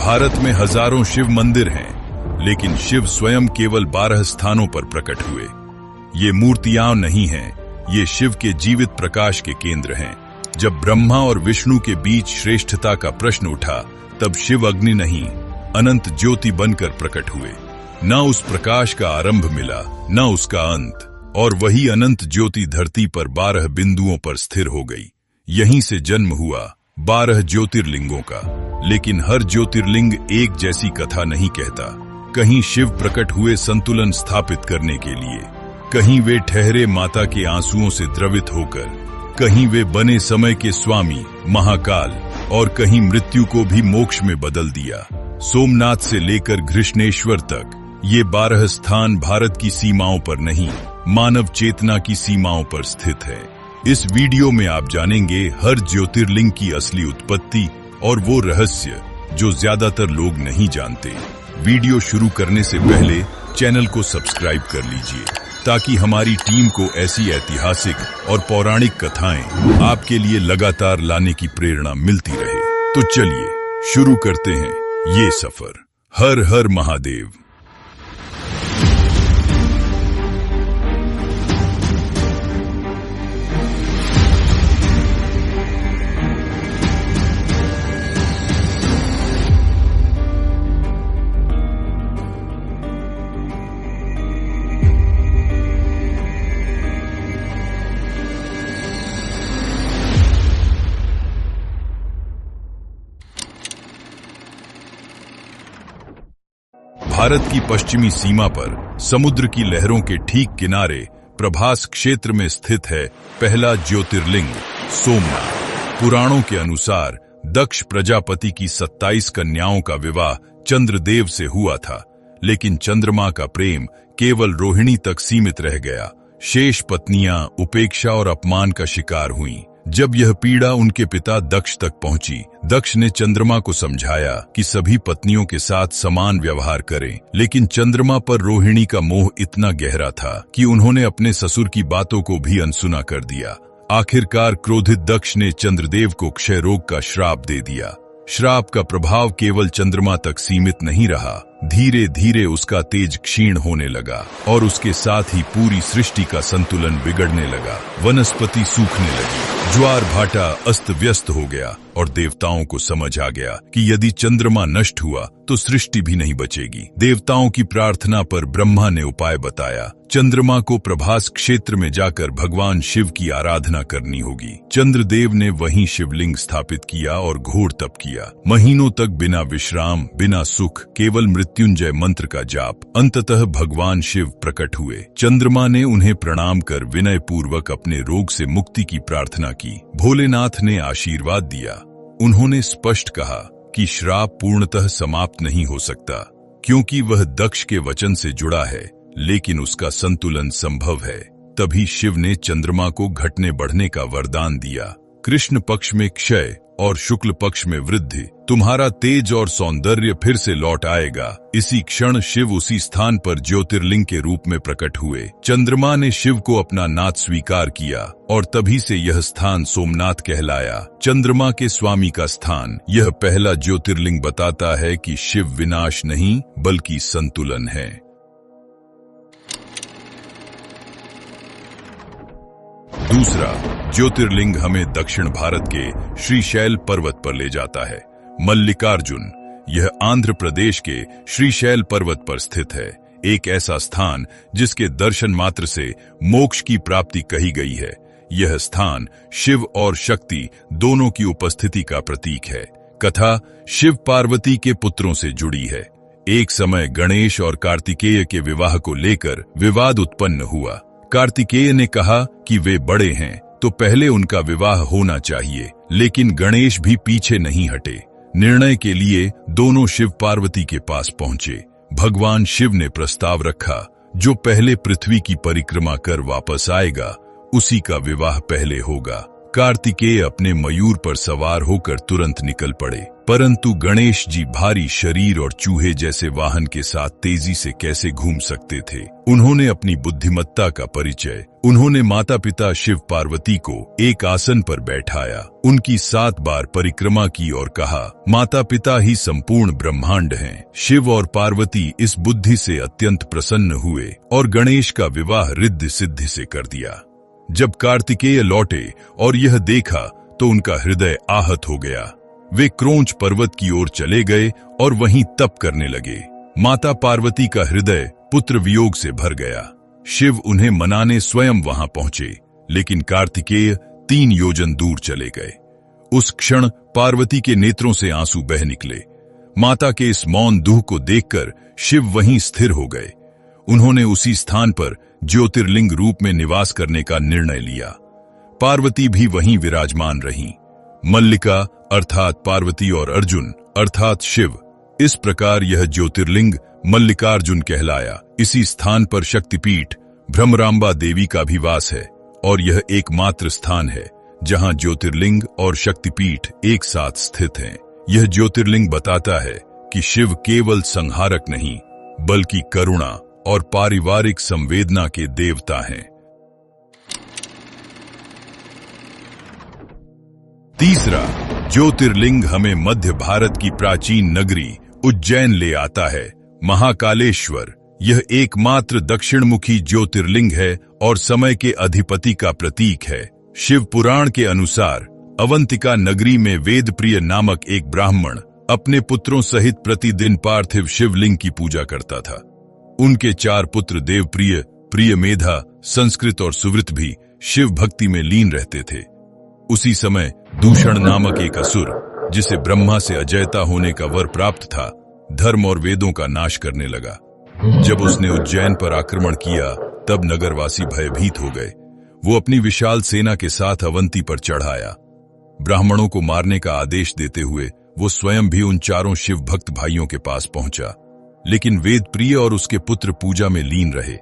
भारत में हजारों शिव मंदिर हैं, लेकिन शिव स्वयं केवल 12 स्थानों पर प्रकट हुए। ये मूर्तियां नहीं हैं, ये शिव के जीवित प्रकाश के केंद्र हैं। जब ब्रह्मा और विष्णु के बीच श्रेष्ठता का प्रश्न उठा, तब शिव अग्नि नहीं, अनंत ज्योति बनकर प्रकट हुए। न उस प्रकाश का आरंभ मिला, न उसका अंत, और वही अनंत ज्योति धरती पर 12 बिंदुओं पर स्थिर हो गई। यहीं से जन्म हुआ 12 ज्योतिर्लिंगों का। लेकिन हर ज्योतिर्लिंग एक जैसी कथा नहीं कहता। कहीं शिव प्रकट हुए संतुलन स्थापित करने के लिए, कहीं वे ठहरे माता के आंसुओं से द्रवित होकर, कहीं वे बने समय के स्वामी महाकाल, और कहीं मृत्यु को भी मोक्ष में बदल दिया। सोमनाथ से लेकर घृष्णेश्वर तक ये 12 स्थान भारत की सीमाओं पर नहीं, मानव चेतना की सीमाओं पर स्थित है। इस वीडियो में आप जानेंगे हर ज्योतिर्लिंग की असली उत्पत्ति और वो रहस्य जो ज्यादातर लोग नहीं जानते। वीडियो शुरू करने से पहले चैनल को सब्सक्राइब कर लीजिए, ताकि हमारी टीम को ऐसी ऐतिहासिक और पौराणिक कथाएं आपके लिए लगातार लाने की प्रेरणा मिलती रहे। तो चलिए शुरू करते हैं ये सफर। हर हर महादेव। भारत की पश्चिमी सीमा पर समुद्र की लहरों के ठीक किनारे प्रभास क्षेत्र में स्थित है पहला ज्योतिर्लिंग सोमनाथ। पुराणों के अनुसार दक्ष प्रजापति की 27 कन्याओं का विवाह चंद्रदेव से हुआ था, लेकिन चंद्रमा का प्रेम केवल रोहिणी तक सीमित रह गया। शेष पत्नियां उपेक्षा और अपमान का शिकार हुईं। जब यह पीड़ा उनके पिता दक्ष तक पहुंची, दक्ष ने चंद्रमा को समझाया कि सभी पत्नियों के साथ समान व्यवहार करें, लेकिन चंद्रमा पर रोहिणी का मोह इतना गहरा था कि उन्होंने अपने ससुर की बातों को भी अनसुना कर दिया। आखिरकार क्रोधित दक्ष ने चंद्रदेव को क्षय रोग का श्राप दे दिया। श्राप का प्रभाव केवल चंद्रमा तक सीमित नहीं रहा, धीरे धीरे उसका तेज क्षीण होने लगा और उसके साथ ही पूरी सृष्टि का संतुलन बिगड़ने लगा। वनस्पति सूखने लगी, ज्वार भाटा अस्त व्यस्त हो गया और देवताओं को समझ आ गया कि यदि चंद्रमा नष्ट हुआ तो सृष्टि भी नहीं बचेगी। देवताओं की प्रार्थना पर ब्रह्मा ने उपाय बताया। चंद्रमा को प्रभास क्षेत्र में जाकर भगवान शिव की आराधना करनी होगी। चंद्रदेव ने वहीं शिवलिंग स्थापित किया और घोर तप किया। महीनों तक बिना विश्राम, बिना सुख, केवल मृत्युंजय मंत्र का जाप। अंततः भगवान शिव प्रकट हुए। चंद्रमा ने उन्हें प्रणाम कर विनय पूर्वक अपने रोग से मुक्ति की प्रार्थना की। भोलेनाथ ने आशीर्वाद दिया। उन्होंने स्पष्ट कहा कि श्राप पूर्णतः समाप्त नहीं हो सकता, क्योंकि वह दक्ष के वचन से जुड़ा है, लेकिन उसका संतुलन संभव है। तभी शिव ने चंद्रमा को घटने बढ़ने का वरदान दिया। कृष्ण पक्ष में क्षय और शुक्ल पक्ष में वृद्धि, तुम्हारा तेज और सौंदर्य फिर से लौट आएगा। इसी क्षण शिव उसी स्थान पर ज्योतिर्लिंग के रूप में प्रकट हुए। चंद्रमा ने शिव को अपना नाथ स्वीकार किया और तभी से यह स्थान सोमनाथ कहलाया, चंद्रमा के स्वामी का स्थान। यह पहला ज्योतिर्लिंग बताता है कि शिव विनाश नहीं बल्कि संतुलन है। दूसरा ज्योतिर्लिंग हमें दक्षिण भारत के श्रीशैल पर्वत पर ले जाता है। मल्लिकार्जुन, यह आंध्र प्रदेश के श्रीशैल पर्वत पर स्थित है। एक ऐसा स्थान जिसके दर्शन मात्र से मोक्ष की प्राप्ति कही गई है। यह स्थान शिव और शक्ति दोनों की उपस्थिति का प्रतीक है। कथा शिव पार्वती के पुत्रों से जुड़ी है। एक समय गणेश और कार्तिकेय के विवाह को लेकर विवाद उत्पन्न हुआ। कार्तिकेय ने कहा कि वे बड़े हैं तो पहले उनका विवाह होना चाहिए, लेकिन गणेश भी पीछे नहीं हटे। निर्णय के लिए दोनों शिव पार्वती के पास पहुंचे। भगवान शिव ने प्रस्ताव रखा, जो पहले पृथ्वी की परिक्रमा कर वापस आएगा उसी का विवाह पहले होगा। कार्तिकेय अपने मयूर पर सवार होकर तुरंत निकल पड़े। परंतु गणेश जी भारी शरीर और चूहे जैसे वाहन के साथ तेजी से कैसे घूम सकते थे। उन्होंने अपनी बुद्धिमत्ता का परिचय उन्होंने माता पिता शिव पार्वती को एक आसन पर बैठाया, उनकी 7 बार परिक्रमा की और कहा, माता पिता ही संपूर्ण ब्रह्मांड हैं। शिव और पार्वती इस बुद्धि से अत्यंत प्रसन्न हुए और गणेश का विवाह रिद्धि सिद्धि से कर दिया। जब कार्तिकेय लौटे और यह देखा तो उनका हृदय आहत हो गया। वे क्रोंच पर्वत की ओर चले गए और वहीं तप करने लगे। माता पार्वती का हृदय पुत्र वियोग से भर गया। शिव उन्हें मनाने स्वयं वहां पहुंचे, लेकिन कार्तिकेय 3 योजन दूर चले गए। उस क्षण पार्वती के नेत्रों से आंसू बह निकले। माता के इस मौन दुख को देखकर शिव वहीं स्थिर हो गए। उन्होंने उसी स्थान पर ज्योतिर्लिंग रूप में निवास करने का निर्णय लिया। पार्वती भी वहीं विराजमान रहीं। मल्लिका अर्थात पार्वती और अर्जुन अर्थात शिव, इस प्रकार यह ज्योतिर्लिंग मल्लिकार्जुन कहलाया। इसी स्थान पर शक्तिपीठ भ्रमरांबा देवी का भी वास है और यह एकमात्र स्थान है जहां ज्योतिर्लिंग और शक्तिपीठ एक साथ स्थित हैं। यह ज्योतिर्लिंग बताता है कि शिव केवल संहारक नहीं बल्कि करुणा और पारिवारिक संवेदना के देवता हैं। तीसरा ज्योतिर्लिंग हमें मध्य भारत की प्राचीन नगरी उज्जैन ले आता है। महाकालेश्वर यह एकमात्र दक्षिणमुखी ज्योतिर्लिंग है और समय के अधिपति का प्रतीक है। शिव पुराण के अनुसार अवंतिका नगरी में वेदप्रिय नामक एक ब्राह्मण अपने पुत्रों सहित प्रतिदिन पार्थिव शिवलिंग की पूजा करता था। उनके 4 पुत्र देवप्रिय, प्रियमेधा, संस्कृत और सुवृत भी शिव भक्ति में लीन रहते थे। उसी समय दूषण नामक एक असुर, जिसे ब्रह्मा से अजयता होने का वर प्राप्त था, धर्म और वेदों का नाश करने लगा। जब उसने उज्जैन पर आक्रमण किया तब नगरवासी भयभीत हो गए। वो अपनी विशाल सेना के साथ अवंती पर चढ़ आया। ब्राह्मणों को मारने का आदेश देते हुए वो स्वयं भी उन 4 शिव भक्त भाइयों के पास पहुंचा, लेकिन वेदप्रिय और उसके पुत्र पूजा में लीन रहे।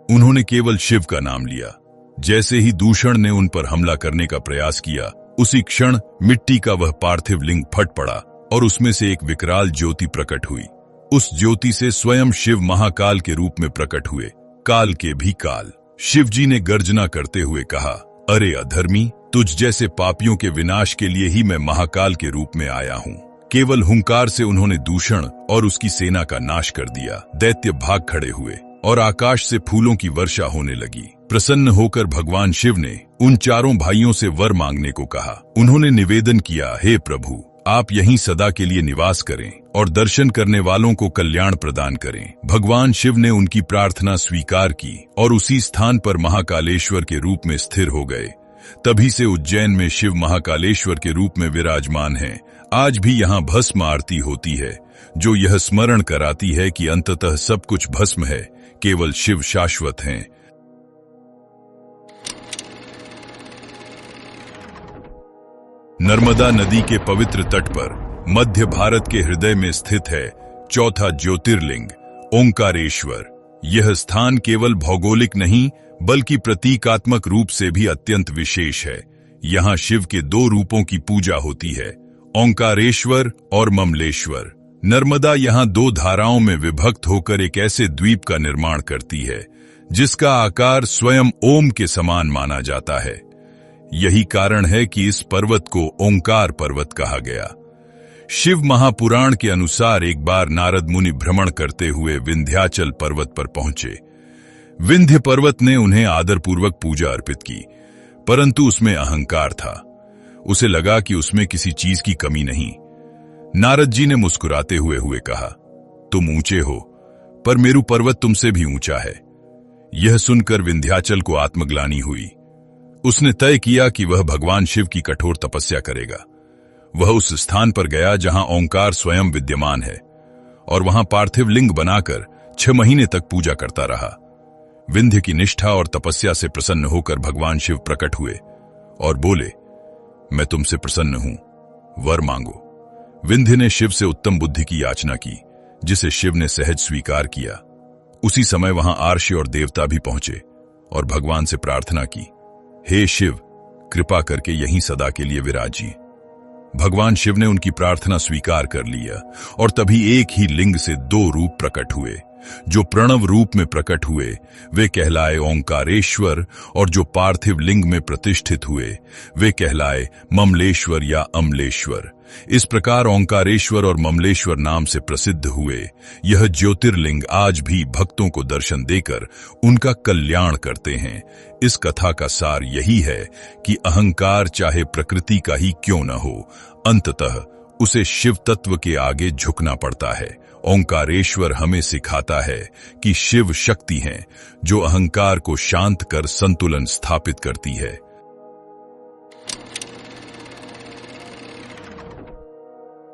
उन्होंने केवल शिव का नाम लिया। जैसे ही दूषण ने उन पर हमला करने का प्रयास किया, उसी क्षण मिट्टी का वह पार्थिव लिंग फट पड़ा और उसमें से एक विकराल ज्योति प्रकट हुई। उस ज्योति से स्वयं शिव महाकाल के रूप में प्रकट हुए, काल के भी काल। शिवजी ने गर्जना करते हुए कहा, अरे अधर्मी, तुझ जैसे पापियों के विनाश के लिए ही मैं महाकाल के रूप में आया हूँ। केवल हुंकार से उन्होंने दूषण और उसकी सेना का नाश कर दिया। दैत्य भाग खड़े हुए और आकाश से फूलों की वर्षा होने लगी। प्रसन्न होकर भगवान शिव ने उन 4 भाइयों से वर मांगने को कहा। उन्होंने निवेदन किया, हे प्रभु, आप यहीं सदा के लिए निवास करें और दर्शन करने वालों को कल्याण प्रदान करें। भगवान शिव ने उनकी प्रार्थना स्वीकार की और उसी स्थान पर महाकालेश्वर के रूप में स्थिर हो गए। तभी से उज्जैन में शिव महाकालेश्वर के रूप में विराजमान हैं। आज भी यहाँ भस्म आरती होती है, जो यह स्मरण कराती है कि अंततः सब कुछ भस्म है, केवल शिव शाश्वत हैं। नर्मदा नदी के पवित्र तट पर मध्य भारत के हृदय में स्थित है चौथा ज्योतिर्लिंग ओंकारेश्वर। यह स्थान केवल भौगोलिक नहीं बल्कि प्रतीकात्मक रूप से भी अत्यंत विशेष है। यहाँ शिव के 2 रूपों की पूजा होती है, ओंकारेश्वर और ममलेश्वर। नर्मदा यहाँ 2 धाराओं में विभक्त होकर एक ऐसे द्वीप का निर्माण करती है जिसका आकार स्वयं ओम के समान माना जाता है। यही कारण है कि इस पर्वत को ओंकार पर्वत कहा गया। शिव महापुराण के अनुसार एक बार नारद मुनि भ्रमण करते हुए विंध्याचल पर्वत पर पहुंचे। विंध्य पर्वत ने उन्हें आदरपूर्वक पूजा अर्पित की, परंतु उसमें अहंकार था। उसे लगा कि उसमें किसी चीज की कमी नहीं। नारद जी ने मुस्कुराते हुए कहा, तुम ऊंचे हो, पर मेरु पर्वत तुमसे भी ऊंचा है। यह सुनकर विंध्याचल को आत्मग्लानि हुई। उसने तय किया कि वह भगवान शिव की कठोर तपस्या करेगा। वह उस स्थान पर गया जहां ओंकार स्वयं विद्यमान है और वहां पार्थिव लिंग बनाकर 6 महीने तक पूजा करता रहा। विंध्य की निष्ठा और तपस्या से प्रसन्न होकर भगवान शिव प्रकट हुए और बोले, मैं तुमसे प्रसन्न हूं, वर मांगो। विंध्य ने शिव से उत्तम बुद्धि की याचना की, जिसे शिव ने सहज स्वीकार किया। उसी समय वहां आर्षि और देवता भी पहुंचे और भगवान से प्रार्थना की, हे शिव, कृपा करके यहीं सदा के लिए विराजिए। भगवान शिव ने उनकी प्रार्थना स्वीकार कर लिया और तभी एक ही लिंग से दो रूप प्रकट हुए। जो प्रणव रूप में प्रकट हुए वे कहलाए ओंकारेश्वर और जो पार्थिव लिंग में प्रतिष्ठित हुए वे कहलाए ममलेश्वर या अमलेश्वर। इस प्रकार ओंकारेश्वर और ममलेश्वर नाम से प्रसिद्ध हुए। यह ज्योतिर्लिंग आज भी भक्तों को दर्शन देकर उनका कल्याण करते हैं। इस कथा का सार यही है कि अहंकार चाहे प्रकृति का ही क्यों न हो, अंततः उसे शिव तत्व के आगे झुकना पड़ता है। ओंकारेश्वर हमें सिखाता है कि शिव शक्ति है जो अहंकार को शांत कर संतुलन स्थापित करती है।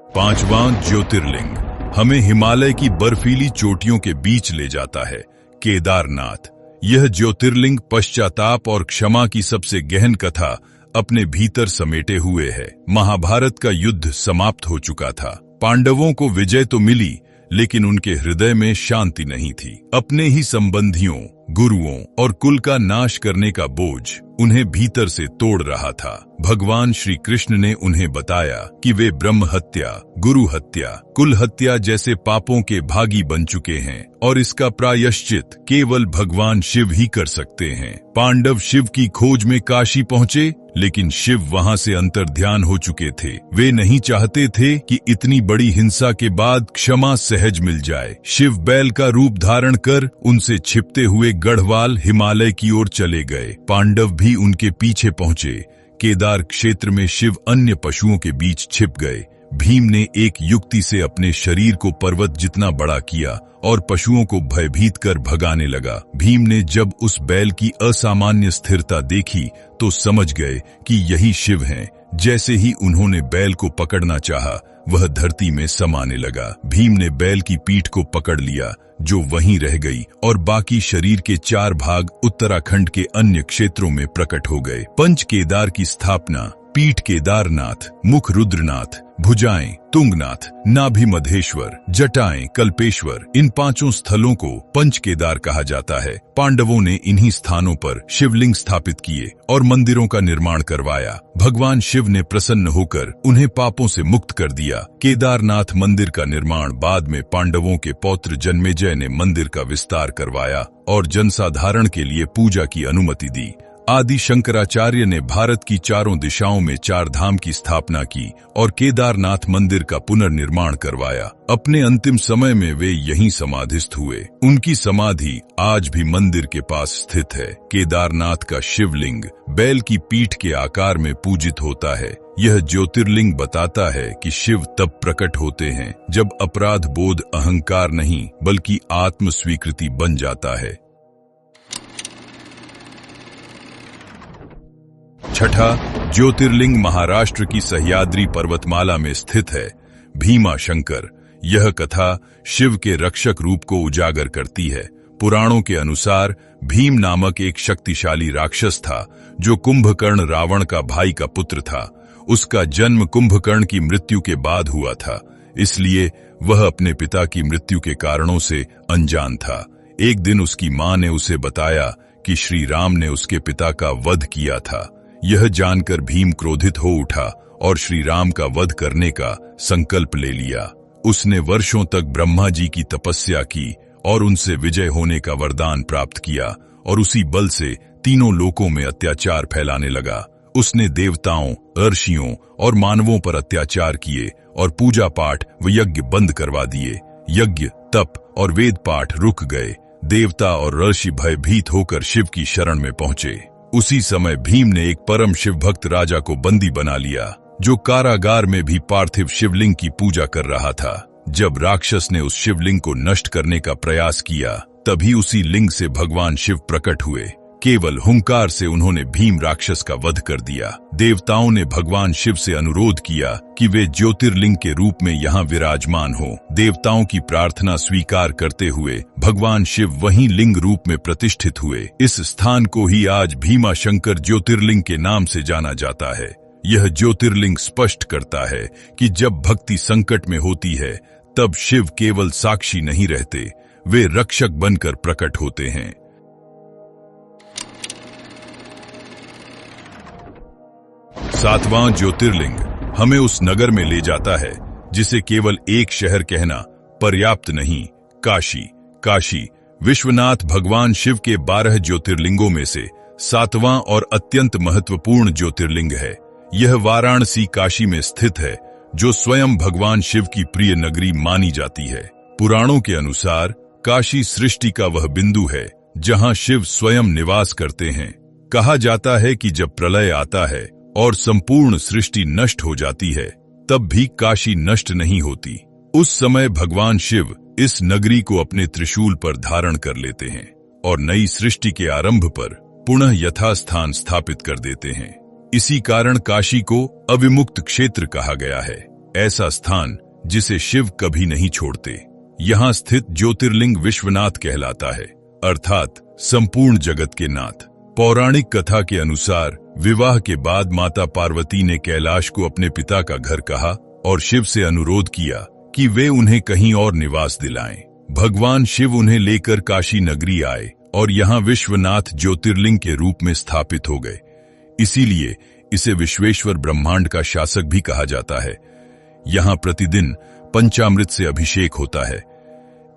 पांचवां ज्योतिर्लिंग हमें हिमालय की बर्फीली चोटियों के बीच ले जाता है, केदारनाथ। यह ज्योतिर्लिंग पश्चाताप और क्षमा की सबसे गहन कथा अपने भीतर समेटे हुए है। महाभारत का युद्ध समाप्त हो चुका था। पांडवों को विजय तो मिली, लेकिन उनके हृदय में शांति नहीं थी। अपने ही संबंधियों, गुरुओं और कुल का नाश करने का बोझ उन्हें भीतर से तोड़ रहा था। भगवान श्री कृष्ण ने उन्हें बताया कि वे ब्रह्म हत्या, गुरु हत्या, कुल हत्या जैसे पापों के भागी बन चुके हैं और इसका प्रायश्चित केवल भगवान शिव ही कर सकते हैं। पांडव शिव की खोज में काशी पहुंचे, लेकिन शिव वहां से अंतर्ध्यान हो चुके थे। वे नहीं चाहते थे कि इतनी बड़ी हिंसा के बाद क्षमा सहज मिल जाए। शिव बैल का रूप धारण कर उनसे छिपते हुए गढ़वाल हिमालय की ओर चले गए। पांडव भी उनके पीछे पहुंचे। केदार क्षेत्र में शिव अन्य पशुओं के बीच छिप गए। भीम ने एक युक्ति से अपने शरीर को पर्वत जितना बड़ा किया और पशुओं को भयभीत कर भगाने लगा। भीम ने जब उस बैल की असामान्य स्थिरता देखी तो समझ गए कि यही शिव हैं। जैसे ही उन्होंने बैल को पकड़ना चाहा, वह धरती में समाने लगा। भीम ने बैल की पीठ को पकड़ लिया, जो वहीं रह गई, और बाकी शरीर के 4 भाग उत्तराखंड के अन्य क्षेत्रों में प्रकट हो गए। पंच केदार की स्थापना, पीठ केदारनाथ, मुख रुद्रनाथ, भुजाएं तुंगनाथ, नाभि मधेश्वर, जटाएं कल्पेश्वर, इन 5 स्थलों को पंच केदार कहा जाता है। पांडवों ने इन्हीं स्थानों पर शिवलिंग स्थापित किए और मंदिरों का निर्माण करवाया। भगवान शिव ने प्रसन्न होकर उन्हें पापों से मुक्त कर दिया। केदारनाथ मंदिर का निर्माण बाद में पांडवों के पौत्र जन्मेजय ने मंदिर का विस्तार करवाया और जनसाधारण के लिए पूजा की अनुमति दी। आदि शंकराचार्य ने भारत की चारों दिशाओं में 4 धाम की स्थापना की और केदारनाथ मंदिर का पुनर्निर्माण करवाया। अपने अंतिम समय में वे यहीं समाधिस्थ हुए। उनकी समाधि आज भी मंदिर के पास स्थित है। केदारनाथ का शिवलिंग बैल की पीठ के आकार में पूजित होता है। यह ज्योतिर्लिंग बताता है कि शिव तब प्रकट होते हैं जब अपराध बोध अहंकार नहीं बल्कि आत्म स्वीकृति बन जाता है। छठा ज्योतिर्लिंग महाराष्ट्र की सह्याद्री पर्वतमाला में स्थित है, भीमा शंकर। यह कथा शिव के रक्षक रूप को उजागर करती है। पुराणों के अनुसार भीम नामक एक शक्तिशाली राक्षस था जो कुंभकर्ण रावण का भाई का पुत्र था। उसका जन्म कुंभकर्ण की मृत्यु के बाद हुआ था, इसलिए वह अपने पिता की मृत्यु के कारणों से अनजान था। एक दिन उसकी मां ने उसे बताया कि श्री राम ने उसके पिता का वध किया था। यह जानकर भीम क्रोधित हो उठा और श्री राम का वध करने का संकल्प ले लिया। उसने वर्षों तक ब्रह्मा जी की तपस्या की और उनसे विजय होने का वरदान प्राप्त किया और उसी बल से तीनों लोकों में अत्याचार फैलाने लगा। उसने देवताओं, ऋषियों और मानवों पर अत्याचार किए और पूजा पाठ व यज्ञ बंद करवा दिए। यज्ञ, तप और वेद पाठ रुक गए। देवता और ऋषि भयभीत होकर शिव की शरण में पहुंचे। उसी समय भीम ने एक परम शिव भक्त राजा को बंदी बना लिया, जो कारागार में भी पार्थिव शिवलिंग की पूजा कर रहा था। जब राक्षस ने उस शिवलिंग को नष्ट करने का प्रयास किया, तभी उसी लिंग से भगवान शिव प्रकट हुए। केवल हुंकार से उन्होंने भीम राक्षस का वध कर दिया। देवताओं ने भगवान शिव से अनुरोध किया कि वे ज्योतिर्लिंग के रूप में यहाँ विराजमान हो। देवताओं की प्रार्थना स्वीकार करते हुए भगवान शिव वहीं लिंग रूप में प्रतिष्ठित हुए। इस स्थान को ही आज भीमा शंकर ज्योतिर्लिंग के नाम से जाना जाता है। यह ज्योतिर्लिंग स्पष्ट करता है कि जब भक्ति संकट में होती है, तब शिव केवल साक्षी नहीं रहते, वे रक्षक बनकर प्रकट होते हैं। सातवां ज्योतिर्लिंग हमें उस नगर में ले जाता है जिसे केवल एक शहर कहना पर्याप्त नहीं। काशी। काशी विश्वनाथ भगवान शिव के 12 ज्योतिर्लिंगों में से 7वां और अत्यंत महत्वपूर्ण ज्योतिर्लिंग है। यह वाराणसी काशी में स्थित है, जो स्वयं भगवान शिव की प्रिय नगरी मानी जाती है। पुराणों के अनुसार काशी सृष्टि का वह बिंदु है जहां शिव स्वयं निवास करते हैं। कहा जाता है कि जब प्रलय आता है और संपूर्ण सृष्टि नष्ट हो जाती है, तब भी काशी नष्ट नहीं होती। उस समय भगवान शिव इस नगरी को अपने त्रिशूल पर धारण कर लेते हैं और नई सृष्टि के आरंभ पर पुनः यथास्थान स्थापित कर देते हैं। इसी कारण काशी को अविमुक्त क्षेत्र कहा गया है, ऐसा स्थान जिसे शिव कभी नहीं छोड़ते। यहाँ स्थित ज्योतिर्लिंग विश्वनाथ कहलाता है, अर्थात संपूर्ण जगत के नाथ। पौराणिक कथा के अनुसार विवाह के बाद माता पार्वती ने कैलाश को अपने पिता का घर कहा और शिव से अनुरोध किया कि वे उन्हें कहीं और निवास दिलाएं। भगवान शिव उन्हें लेकर काशी नगरी आए और यहाँ विश्वनाथ ज्योतिर्लिंग के रूप में स्थापित हो गए। इसीलिए इसे विश्वेश्वर ब्रह्मांड का शासक भी कहा जाता है। यहाँ प्रतिदिन पंचामृत से अभिषेक होता है।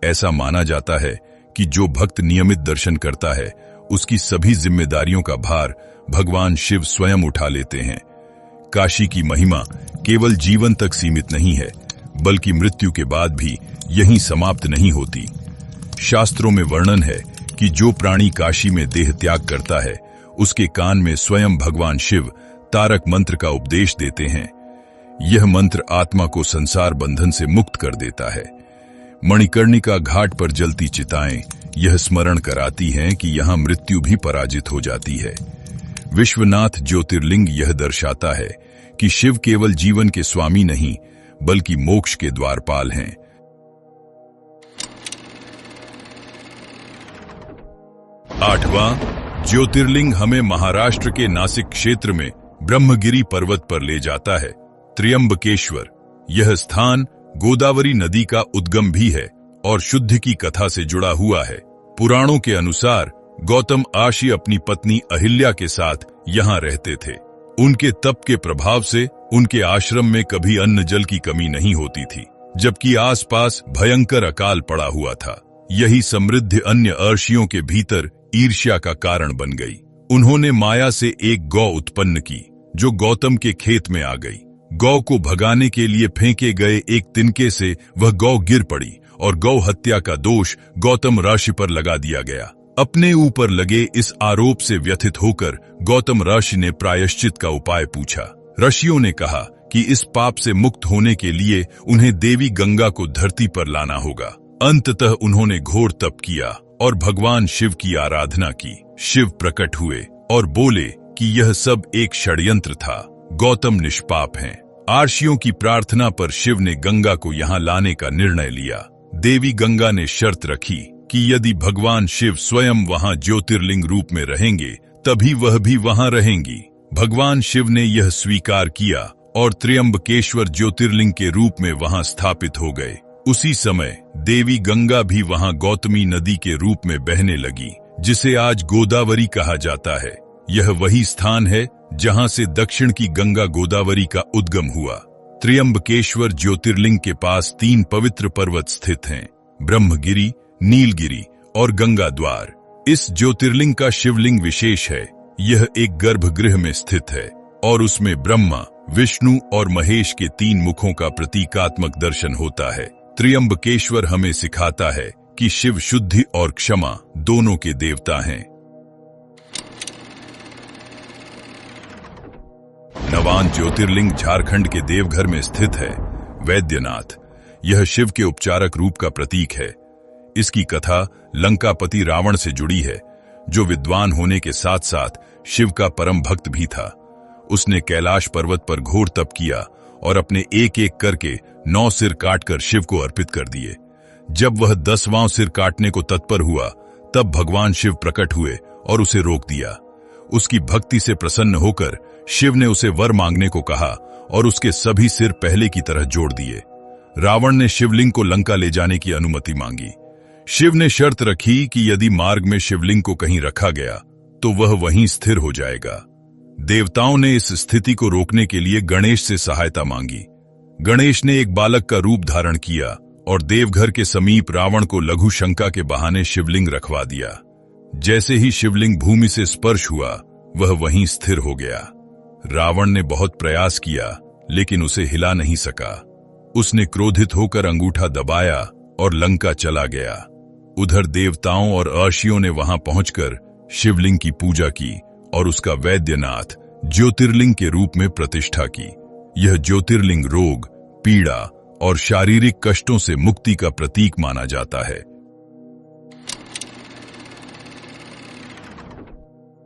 ऐसा माना जाता है कि जो भक्त नियमित दर्शन करता है, उसकी सभी जिम्मेदारियों का भार भगवान शिव स्वयं उठा लेते हैं। काशी की महिमा केवल जीवन तक सीमित नहीं है, बल्कि मृत्यु के बाद भी यहीं समाप्त नहीं होती। शास्त्रों में वर्णन है कि जो प्राणी काशी में देह त्याग करता है, उसके कान में स्वयं भगवान शिव तारक मंत्र का उपदेश देते हैं। यह मंत्र आत्मा को संसार बंधन से मुक्त कर देता है। मणिकर्णिका घाट पर जलती चिताएं यह स्मरण कराती हैं कि यहाँ मृत्यु भी पराजित हो जाती है। विश्वनाथ ज्योतिर्लिंग यह दर्शाता है कि शिव केवल जीवन के स्वामी नहीं, बल्कि मोक्ष के द्वारपाल हैं। 8वां ज्योतिर्लिंग हमें महाराष्ट्र के नासिक क्षेत्र में ब्रह्मगिरी पर्वत पर ले जाता है, त्र्यंबकेश्वर। यह स्थान गोदावरी नदी का उद्गम भी है और शुद्ध की कथा से जुड़ा हुआ है। पुराणों के अनुसार गौतम ऋषि अपनी पत्नी अहिल्या के साथ यहाँ रहते थे। उनके तप के प्रभाव से उनके आश्रम में कभी अन्न जल की कमी नहीं होती थी, जबकि आसपास भयंकर अकाल पड़ा हुआ था। यही समृद्धि अन्य ऋषियों के भीतर ईर्ष्या का कारण बन गई। उन्होंने माया से एक गौ उत्पन्न की, जो गौतम के खेत में आ गई। गौ को भगाने के लिए फेंके गए एक तिनके से वह गौ गिर पड़ी और गौ हत्या का दोष गौतम ऋषि पर लगा दिया गया। अपने ऊपर लगे इस आरोप से व्यथित होकर गौतम ऋषि ने प्रायश्चित का उपाय पूछा। ऋषियों ने कहा कि इस पाप से मुक्त होने के लिए उन्हें देवी गंगा को धरती पर लाना होगा। अंततः उन्होंने घोर तप किया और भगवान शिव की आराधना की। शिव प्रकट हुए और बोले कि यह सब एक षड्यंत्र था, गौतम निष्पाप हैं। ऋषियों की प्रार्थना पर शिव ने गंगा को यहाँ लाने का निर्णय लिया। देवी गंगा ने शर्त रखी कि यदि भगवान शिव स्वयं वहां ज्योतिर्लिंग रूप में रहेंगे, तभी वह भी वहां रहेंगी। भगवान शिव ने यह स्वीकार किया और त्र्यंबकेश्वर ज्योतिर्लिंग के रूप में वहां स्थापित हो गए। उसी समय देवी गंगा भी वहां गौतमी नदी के रूप में बहने लगी, जिसे आज गोदावरी कहा जाता है। यह वही स्थान है जहां से दक्षिण की गंगा गोदावरी का उद्गम हुआ। त्र्यंबकेश्वर ज्योतिर्लिंग के पास 3 पवित्र पर्वत स्थित हैं, ब्रह्मगिरी, नीलगिरी और गंगा द्वार। इस ज्योतिर्लिंग का शिवलिंग विशेष है। यह एक गर्भगृह में स्थित है और उसमें ब्रह्मा, विष्णु और महेश के 3 मुखों का प्रतीकात्मक दर्शन होता है। त्र्यंबकेश्वर हमें सिखाता है कि शिव शुद्धि और क्षमा दोनों के देवता हैं। 9वां ज्योतिर्लिंग झारखंड के देवघर में स्थित है, वैद्यनाथ। यह शिव के उपचारक रूप का प्रतीक है। इसकी कथा लंकापति रावण से जुड़ी है, जो विद्वान होने के साथ साथ शिव का परम भक्त भी था। उसने कैलाश पर्वत पर घोर तप किया और अपने एक एक करके 9 सिर काटकर शिव को अर्पित कर दिए। जब वह 10वां सिर काटने को तत्पर हुआ, तब भगवान शिव प्रकट हुए और उसे रोक दिया। उसकी भक्ति से प्रसन्न होकर शिव ने उसे वर मांगने को कहा और उसके सभी सिर पहले की तरह जोड़ दिए। रावण ने शिवलिंग को लंका ले जाने की अनुमति मांगी। शिव ने शर्त रखी कि यदि मार्ग में शिवलिंग को कहीं रखा गया तो वह वहीं स्थिर हो जाएगा। देवताओं ने इस स्थिति को रोकने के लिए गणेश से सहायता मांगी। गणेश ने एक बालक का रूप धारण किया और देवघर के समीप रावण को लघु शंका के बहाने शिवलिंग रखवा दिया। जैसे ही शिवलिंग भूमि से स्पर्श हुआ, वह वहीं स्थिर हो गया। रावण ने बहुत प्रयास किया, लेकिन उसे हिला नहीं सका। उसने क्रोधित होकर अंगूठा दबाया और लंका चला गया। उधर देवताओं और अर्षियों ने वहां पहुंचकर शिवलिंग की पूजा की और उसका वैद्यनाथ ज्योतिर्लिंग के रूप में प्रतिष्ठा की। यह ज्योतिर्लिंग रोग, पीड़ा और शारीरिक कष्टों से मुक्ति का प्रतीक माना जाता है।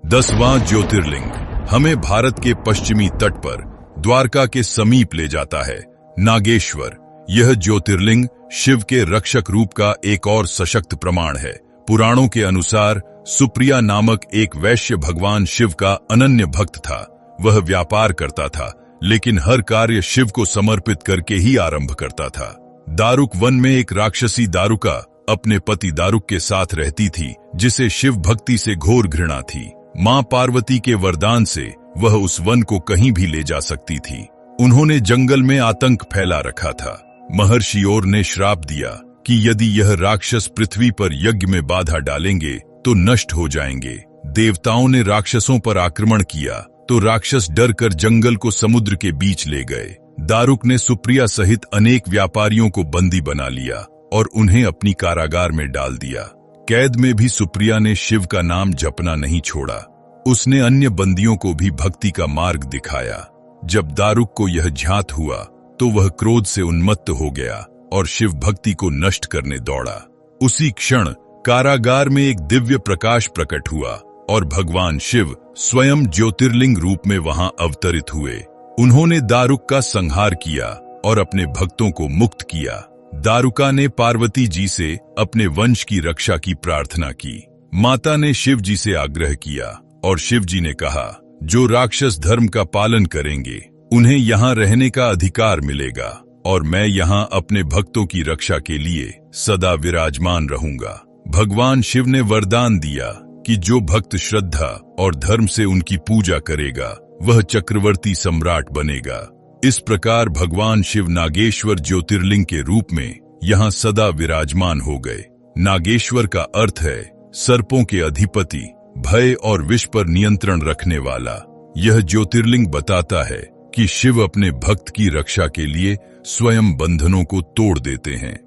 10वां ज्योतिर्लिंग हमें भारत के पश्चिमी तट पर द्वारका के समीप ले जाता है। नागेश्वर। यह ज्योतिर्लिंग शिव के रक्षक रूप का एक और सशक्त प्रमाण है। पुराणों के अनुसार सुप्रिया नामक एक वैश्य भगवान शिव का अनन्य भक्त था। वह व्यापार करता था, लेकिन हर कार्य शिव को समर्पित करके ही आरंभ करता था। दारुक वन में एक राक्षसी दारुका अपने पति दारुक के साथ रहती थी, जिसे शिव भक्ति से घोर घृणा थी। मां पार्वती के वरदान से वह उस वन को कहीं भी ले जा सकती थी। उन्होंने जंगल में आतंक फैला रखा था। महर्षि और ने श्राप दिया कि यदि यह राक्षस पृथ्वी पर यज्ञ में बाधा डालेंगे तो नष्ट हो जाएंगे। देवताओं ने राक्षसों पर आक्रमण किया तो राक्षस डर कर जंगल को समुद्र के बीच ले गए। दारुक ने सुप्रिया सहित अनेक व्यापारियों को बंदी बना लिया और उन्हें अपनी कारागार में डाल दिया। कैद में भी सुप्रिया ने शिव का नाम जपना नहीं छोड़ा। उसने अन्य बंदियों को भी भक्ति का मार्ग दिखाया। जब दारुक को यह ज्ञात हुआ तो वह क्रोध से उन्मत्त हो गया और शिव भक्ति को नष्ट करने दौड़ा। उसी क्षण कारागार में एक दिव्य प्रकाश प्रकट हुआ और भगवान शिव स्वयं ज्योतिर्लिंग रूप में वहां अवतरित हुए। उन्होंने दारुक का संहार किया और अपने भक्तों को मुक्त किया। दारुका ने पार्वती जी से अपने वंश की रक्षा की प्रार्थना की। माता ने शिव जी से आग्रह किया और शिव जी ने कहा, जो राक्षस धर्म का पालन करेंगे उन्हें यहाँ रहने का अधिकार मिलेगा और मैं यहाँ अपने भक्तों की रक्षा के लिए सदा विराजमान रहूंगा। भगवान शिव ने वरदान दिया कि जो भक्त श्रद्धा और धर्म से उनकी पूजा करेगा वह चक्रवर्ती सम्राट बनेगा। इस प्रकार भगवान शिव नागेश्वर ज्योतिर्लिंग के रूप में यहाँ सदा विराजमान हो गए। नागेश्वर का अर्थ है सर्पों के अधिपति, भय और विष पर नियंत्रण रखने वाला। यह ज्योतिर्लिंग बताता है कि शिव अपने भक्त की रक्षा के लिए स्वयं बंधनों को तोड़ देते हैं।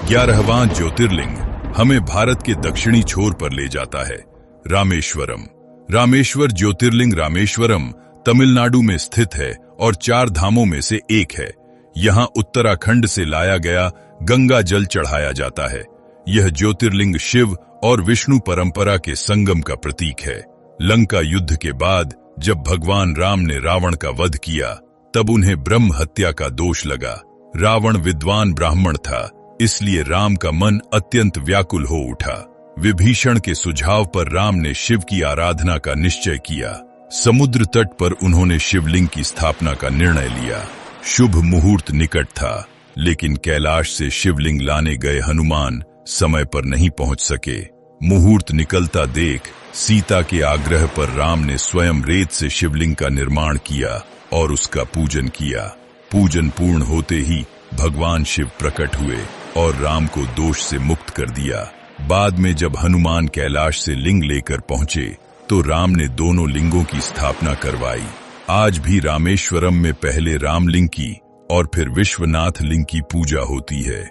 11वां ज्योतिर्लिंग हमें भारत के दक्षिणी छोर पर ले जाता है। रामेश्वरम। रामेश्वर ज्योतिर्लिंग रामेश्वरम तमिलनाडु में स्थित है और 4 धामों में से एक है। यहाँ उत्तराखंड से लाया गया गंगा जल चढ़ाया जाता है। यह ज्योतिर्लिंग शिव और विष्णु परंपरा के संगम का प्रतीक है। लंका युद्ध के बाद जब भगवान राम ने रावण का वध किया, तब उन्हें ब्रह्म हत्या का दोष लगा। रावण विद्वान ब्राह्मण था, इसलिए राम का मन अत्यंत व्याकुल हो उठा। विभीषण के सुझाव पर राम ने शिव की आराधना का निश्चय किया। समुद्र तट पर उन्होंने शिवलिंग की स्थापना का निर्णय लिया। शुभ मुहूर्त निकट था, लेकिन कैलाश से शिवलिंग लाने गए हनुमान समय पर नहीं पहुंच सके। मुहूर्त निकलता देख सीता के आग्रह पर राम ने स्वयं रेत से शिवलिंग का निर्माण किया और उसका पूजन किया। पूजन पूर्ण होते ही भगवान शिव प्रकट हुए और राम को दोष से मुक्त कर दिया। बाद में जब हनुमान कैलाश से लिंग लेकर पहुंचे तो राम ने दोनों लिंगों की स्थापना करवाई। आज भी रामेश्वरम में पहले रामलिंग की और फिर विश्वनाथ लिंग की पूजा होती है।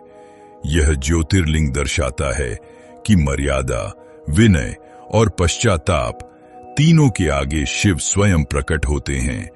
यह ज्योतिर्लिंग दर्शाता है कि मर्यादा, विनय और पश्चाताप तीनों के आगे शिव स्वयं प्रकट होते हैं।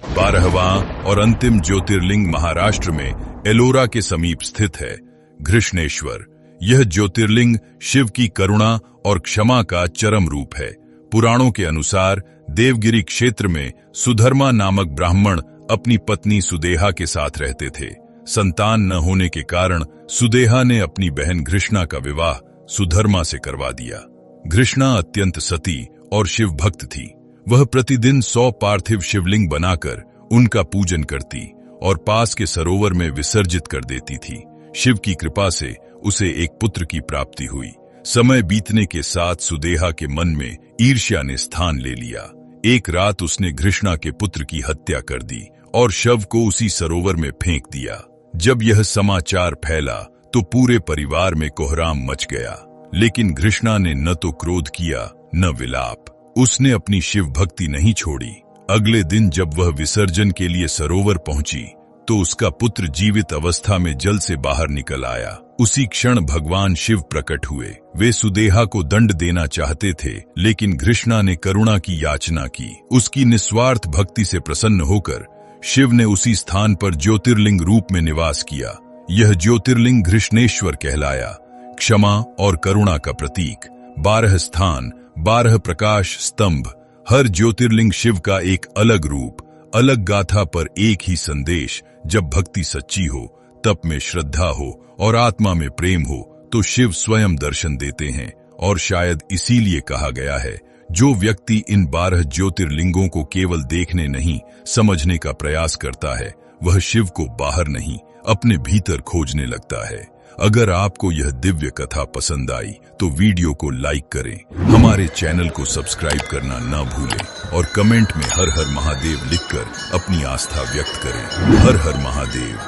12वां और अंतिम ज्योतिर्लिंग महाराष्ट्र में एलोरा के समीप स्थित है, घृष्णेश्वर। यह ज्योतिर्लिंग शिव की करुणा और क्षमा का चरम रूप है। पुराणों के अनुसार देवगिरी क्षेत्र में सुधर्मा नामक ब्राह्मण अपनी पत्नी सुदेहा के साथ रहते थे। संतान न होने के कारण सुदेहा ने अपनी बहन घृष्णा का विवाह सुधर्मा से करवा दिया। घृष्णा अत्यंत सती और शिव भक्त थी। वह प्रतिदिन 100 पार्थिव शिवलिंग बनाकर उनका पूजन करती और पास के सरोवर में विसर्जित कर देती थी। शिव की कृपा से उसे एक पुत्र की प्राप्ति हुई। समय बीतने के साथ सुदेहा के मन में ईर्ष्या ने स्थान ले लिया। एक रात उसने घृष्णा के पुत्र की हत्या कर दी और शव को उसी सरोवर में फेंक दिया। जब यह समाचार फैला तो पूरे परिवार में कोहराम मच गया, लेकिन घृष्णा ने न तो क्रोध किया न विलाप। उसने अपनी शिव भक्ति नहीं छोड़ी। अगले दिन जब वह विसर्जन के लिए सरोवर पहुंची तो उसका पुत्र जीवित अवस्था में जल से बाहर निकल आया। उसी क्षण भगवान शिव प्रकट हुए। वे सुदेहा को दंड देना चाहते थे, लेकिन घृष्णा ने करुणा की याचना की। उसकी निस्वार्थ भक्ति से प्रसन्न होकर शिव ने उसी स्थान पर ज्योतिर्लिंग रूप में निवास किया। यह ज्योतिर्लिंग घृष्णेश्वर कहलाया, क्षमा और करुणा का प्रतीक। 12 स्थान, 12 प्रकाश स्तंभ, हर ज्योतिर्लिंग शिव का एक अलग रूप, अलग गाथा पर एक ही संदेश। जब भक्ति सच्ची हो, तप में श्रद्धा हो और आत्मा में प्रेम हो तो शिव स्वयं दर्शन देते हैं। और शायद इसीलिए कहा गया है, जो व्यक्ति इन 12 ज्योतिर्लिंगों को केवल देखने नहीं, समझने का प्रयास करता है, वह शिव को बाहर नहीं, अपने भीतर खोजने लगता है। अगर आपको यह दिव्य कथा पसंद आई तो वीडियो को लाइक करें, हमारे चैनल को सब्सक्राइब करना ना भूलें और कमेंट में हर हर महादेव लिखकर अपनी आस्था व्यक्त करें। हर हर महादेव।